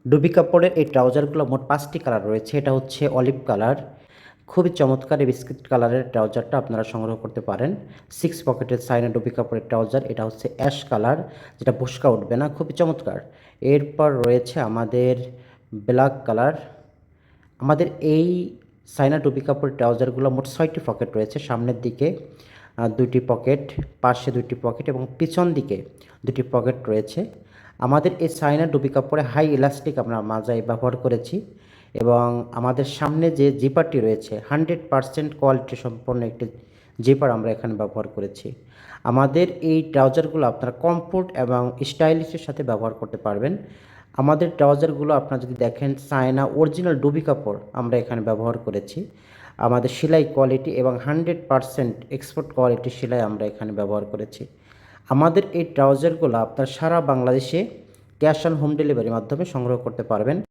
ডুবি কাপড়ের এই ট্রাউজারগুলো মোট 5টি কালার রয়েছে। এটা হচ্ছে অলিভ কালার, খুবই চমৎকার এই বিস্কিট কালারের ট্রাউজারটা আপনারা সংগ্রহ করতে পারেন। 6 পকেটের সাইনা ডুবি কাপড়ের ট্রাউজার, এটা হচ্ছে অ্যাশ কালার, যেটা ফোস্কা উঠবে না, খুবই চমৎকার। এরপর রয়েছে আমাদের ব্ল্যাক কালার। আমাদের এই সাইনা ডুবি কাপড়ের ট্রাউজারগুলো মোট 6টি পকেট রয়েছে। সামনের দিকে 2টি পকেট, পাশে 2টি পকেট এবং পিছন দিকে 2টি পকেট রয়েছে। আমাদের এই সাইনা ডুবি কাপড়ে হাই ইলাস্টিক আমরা মাজায় ব্যবহার করেছি এবং আমাদের সামনে যে জিপারটি রয়েছে 100% কোয়ালিটি সম্পন্ন একটি জিপার আমরা এখানে ব্যবহার করেছি। আমাদের এই ট্রাউজারগুলো আপনারা কমফোর্ট এবং স্টাইলিশের সাথে ব্যবহার করতে পারবেন। আমাদের ট্রাউজারগুলো আপনারা যদি দেখেন চায়না অরিজিনাল ডুবি কাপড় আমরা এখানে ব্যবহার করেছি। আমাদের সেলাই কোয়ালিটি এবং 100% এক্সপোর্ট কোয়ালিটির সেলাই আমরা এখানে ব্যবহার করেছি। আমাদের এই ট্রাউজারগুলো আপনার সারা বাংলাদেশে ক্যাশ অন হোম ডেলিভারির মাধ্যমে সংগ্রহ করতে পারবেন।